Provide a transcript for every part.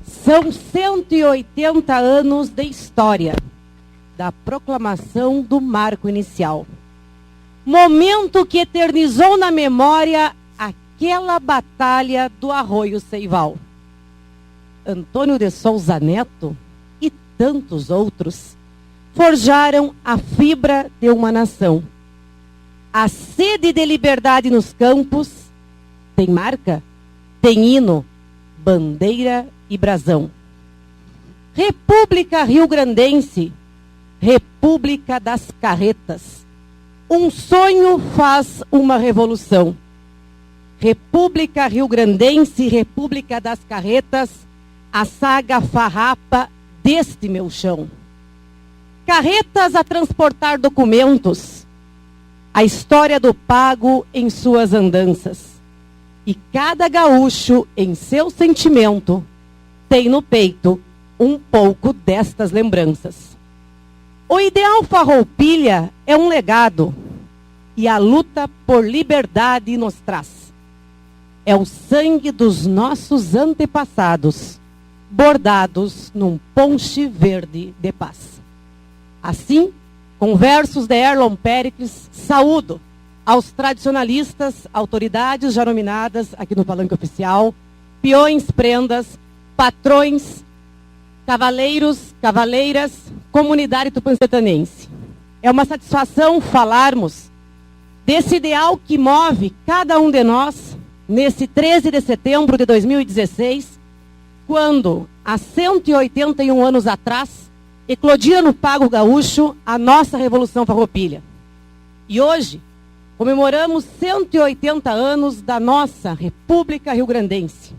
São 180 anos de história da proclamação do marco inicial. Momento que eternizou na memória aquela batalha do Arroio Ceival. Antônio de Souza Neto e tantos outros forjaram a fibra de uma nação. A sede de liberdade nos campos tem marca, tem hino, bandeira e brasão. República Rio-Grandense, República das Carretas. Um sonho faz uma revolução. República Rio-Grandense, República das Carretas, a saga farrapa deste meu chão. Carretas a transportar documentos, a história do pago em suas andanças. E cada gaúcho, em seu sentimento, tem no peito um pouco destas lembranças. O ideal farroupilha é um legado, e a luta por liberdade nos traz. É o sangue dos nossos antepassados, bordados num ponche verde de paz. Assim, com versos de Erlon Péricles, saúdo aos tradicionalistas, autoridades já nominadas aqui no Palanque Oficial, peões, prendas, patrões, cavaleiros, cavaleiras, comunidade tupancetanense. É uma satisfação falarmos desse ideal que move cada um de nós nesse 13 de setembro de 2016, quando, há 181 anos atrás, eclodia no Pago Gaúcho a nossa Revolução Farroupilha. E hoje, comemoramos 180 anos da nossa República Rio-Grandense.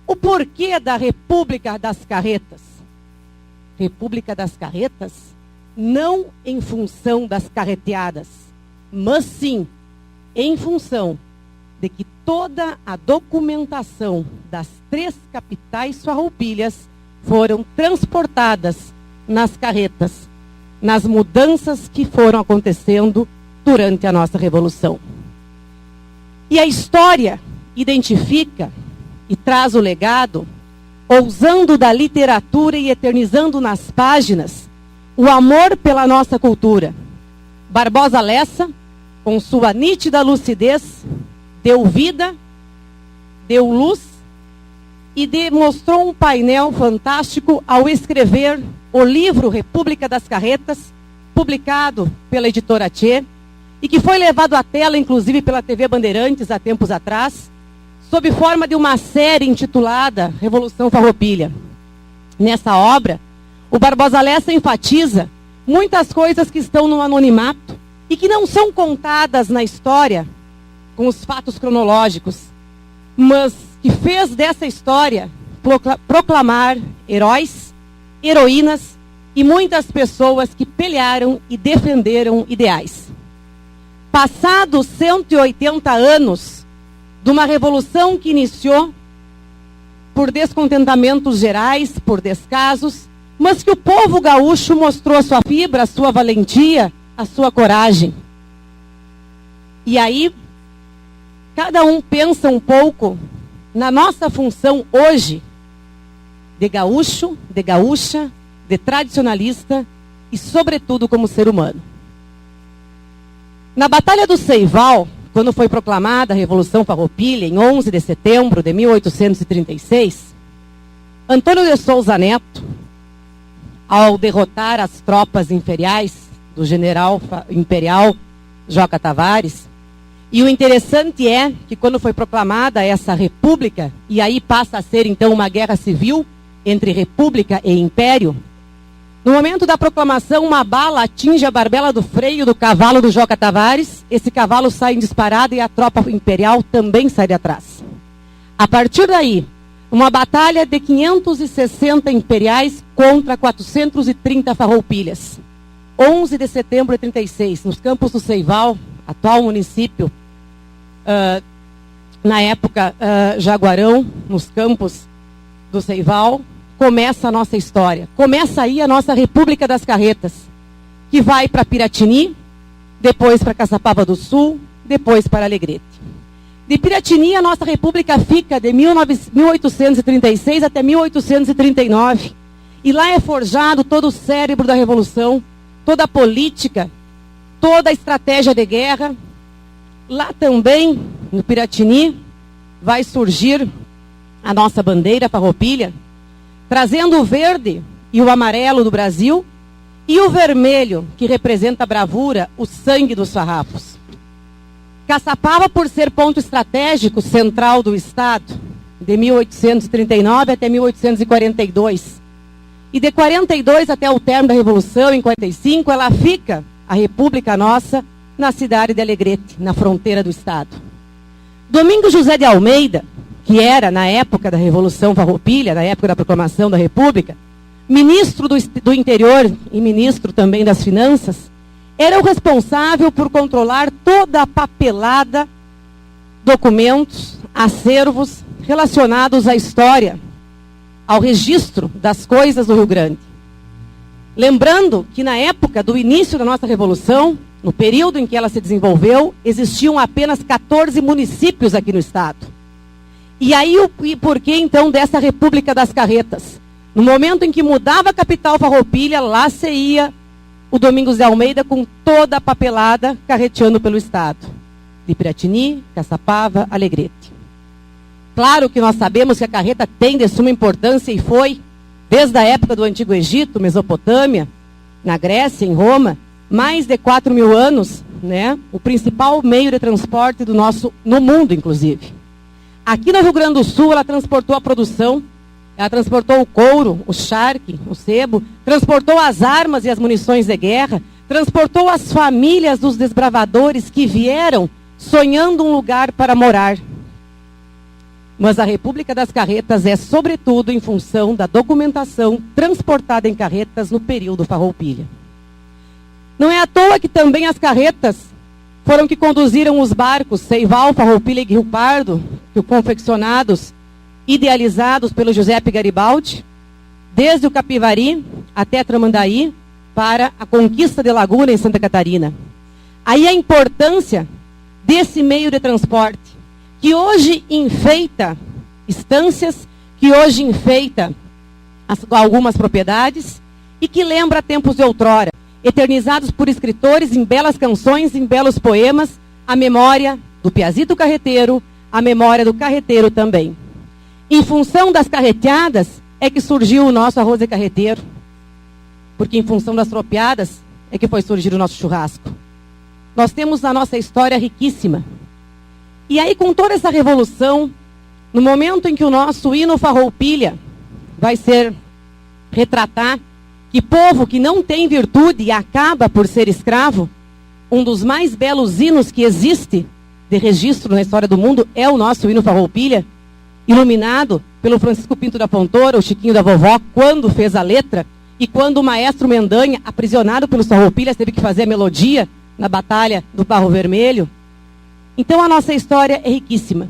O porquê da República das Carretas? República das Carretas, não em função das carreteadas, mas sim em função de que toda a documentação das 3 capitais farroupilhas foram transportadas nas carretas, nas mudanças que foram acontecendo durante a nossa Revolução. E a história identifica e traz o legado, ousando da literatura e eternizando nas páginas o amor pela nossa cultura. Barbosa Lessa, com sua nítida lucidez, deu vida, deu luz e demonstrou um painel fantástico ao escrever o livro República das Carretas, publicado pela editora Tchê, e que foi levado à tela, inclusive, pela TV Bandeirantes há tempos atrás, sob forma de uma série intitulada Revolução Farroupilha. Nessa obra, o Barbosa Lessa enfatiza muitas coisas que estão no anonimato e que não são contadas na história com os fatos cronológicos, mas que fez dessa história proclamar heróis, heroínas e muitas pessoas que pelearam e defenderam ideais. Passados 180 anos de uma revolução que iniciou por descontentamentos gerais, por descasos, mas que o povo gaúcho mostrou a sua fibra, a sua valentia, a sua coragem. E aí, cada um pensa um pouco na nossa função hoje de gaúcho, de gaúcha, de tradicionalista e, sobretudo, como ser humano. Na Batalha do Ceival, quando foi proclamada a Revolução Farroupilha, em 11 de setembro de 1836, Antônio de Souza Neto, ao derrotar as tropas imperiais do general imperial Joca Tavares, e o interessante é que quando foi proclamada essa república, e aí passa a ser então uma guerra civil entre república e império, no momento da proclamação, uma bala atinge a barbela do freio do cavalo do Joca Tavares, esse cavalo sai em disparada e a tropa imperial também sai de atrás. A partir daí, uma batalha de 560 imperiais contra 430 farroupilhas. 11 de setembro de 36, nos campos do Ceival, atual município, na época Jaguarão, nos campos do Ceival, começa a nossa história. Começa aí a nossa República das Carretas, que vai para Piratini, depois para Caçapava do Sul, depois para Alegrete. De Piratini, a nossa república fica de 1836 até 1839. E lá é forjado todo o cérebro da Revolução, toda a política, toda a estratégia de guerra. Lá também, no Piratini, vai surgir a nossa bandeira farroupilha, trazendo o verde e o amarelo do Brasil e o vermelho, que representa a bravura, o sangue dos farrapos. Caçapava, por ser ponto estratégico central do Estado, de 1839 até 1842. E de 42 até o término da Revolução, em 45, ela fica, a República Nossa, na cidade de Alegrete, na fronteira do Estado. Domingos José de Almeida, que era, na época da Revolução Farroupilha, na época da proclamação da República, ministro do Interior e ministro também das Finanças, era o responsável por controlar toda a papelada, documentos, acervos relacionados à história, ao registro das coisas do Rio Grande. Lembrando que na época do início da nossa Revolução, no período em que ela se desenvolveu, existiam apenas 14 municípios aqui no Estado. E aí, e por que então dessa República das Carretas? No momento em que mudava a capital Farroupilha, lá se ia o Domingos de Almeida com toda a papelada carreteando pelo Estado. De Piratini, Caçapava, Alegrete. Claro que nós sabemos que a carreta tem de suma importância e foi, desde a época do Antigo Egito, Mesopotâmia, na Grécia, em Roma, mais de 4.000 anos, né, o principal meio de transporte no mundo, inclusive. Aqui no Rio Grande do Sul, ela transportou a produção, ela transportou o couro, o charque, o sebo, transportou as armas e as munições de guerra, transportou as famílias dos desbravadores que vieram sonhando um lugar para morar. Mas a República das Carretas é, sobretudo, em função da documentação transportada em carretas no período Farroupilha. Não é à toa que também as carretas foram que conduziram os barcos Seival, Farroupilha e Rio Pardo, que confeccionados, idealizados pelo Giuseppe Garibaldi, desde o Capivari até Tramandaí, para a conquista de Laguna, em Santa Catarina. Aí a importância desse meio de transporte, que hoje enfeita estâncias, que hoje enfeita algumas propriedades, e que lembra tempos de outrora, eternizados por escritores em belas canções, em belos poemas, a memória do Piazito Carreteiro, a memória do carreteiro também. Em função das carreteadas é que surgiu o nosso arroz de carreteiro, porque em função das tropeadas é que foi surgir o nosso churrasco. Nós temos a nossa história riquíssima. E aí, com toda essa revolução, no momento em que o nosso hino Farroupilha vai ser retratar que povo que não tem virtude e acaba por ser escravo, um dos mais belos hinos que existe de registro na história do mundo é o nosso hino Farroupilha, iluminado pelo Francisco Pinto da Fontoura, o Chiquinho da Vovó, quando fez a letra, e quando o maestro Mendanha, aprisionado pelos Farroupilhas, teve que fazer a melodia na Batalha do Barro Vermelho. Então a nossa história é riquíssima.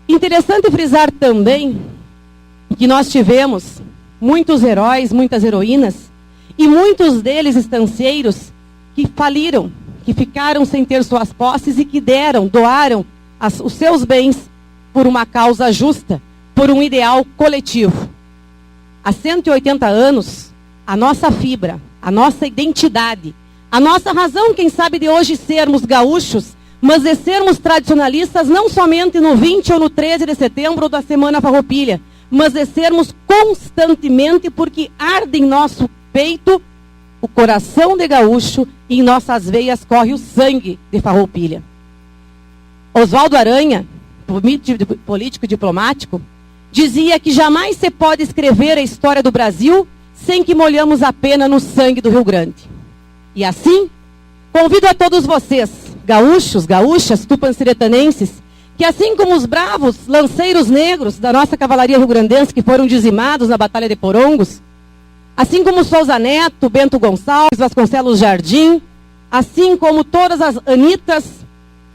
Interessante frisar também que nós tivemos muitos heróis, muitas heroínas, e muitos deles estancieiros que faliram, que ficaram sem ter suas posses e que doaram os seus bens por uma causa justa, por um ideal coletivo. Há 180 anos, a nossa fibra, a nossa identidade, a nossa razão, quem sabe, de hoje sermos gaúchos, mas de sermos tradicionalistas não somente no 20 ou no 13 de setembro da Semana Farroupilha, mas de sermos constantemente, porque arde em nosso peito o coração de gaúcho e em nossas veias corre o sangue de Farroupilha. Oswaldo Aranha, político e diplomático, dizia que jamais se pode escrever a história do Brasil sem que molhamos a pena no sangue do Rio Grande. E assim, convido a todos vocês, gaúchos, gaúchas, tupanciretanenses, que assim como os bravos lanceiros negros da nossa cavalaria rio-grandense que foram dizimados na Batalha de Porongos, assim como Souza Neto, Bento Gonçalves, Vasconcelos Jardim, assim como todas as Anitas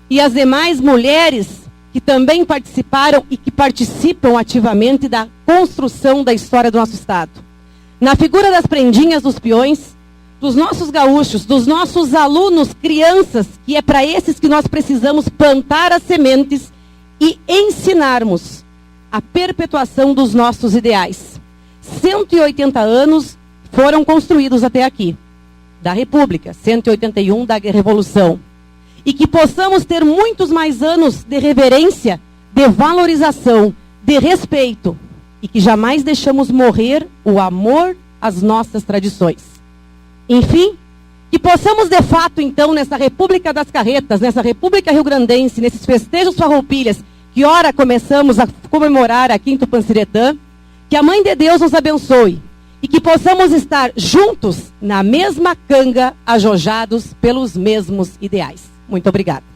e as demais mulheres que também participaram e que participam ativamente da construção da história do nosso Estado. Na figura das prendinhas dos peões, dos nossos gaúchos, dos nossos alunos, crianças, que é para esses que nós precisamos plantar as sementes e ensinarmos a perpetuação dos nossos ideais. 180 anos foram construídos até aqui, da República, 181 da Revolução. E que possamos ter muitos mais anos de reverência, de valorização, de respeito, e que jamais deixamos morrer o amor às nossas tradições. Enfim, que possamos de fato, então, nessa República das Carretas, nessa República Rio-Grandense, nesses festejos farroupilhas, que ora começamos a comemorar aqui em Tupanciretã, que a Mãe de Deus nos abençoe e que possamos estar juntos na mesma canga, ajojados pelos mesmos ideais. Muito obrigada.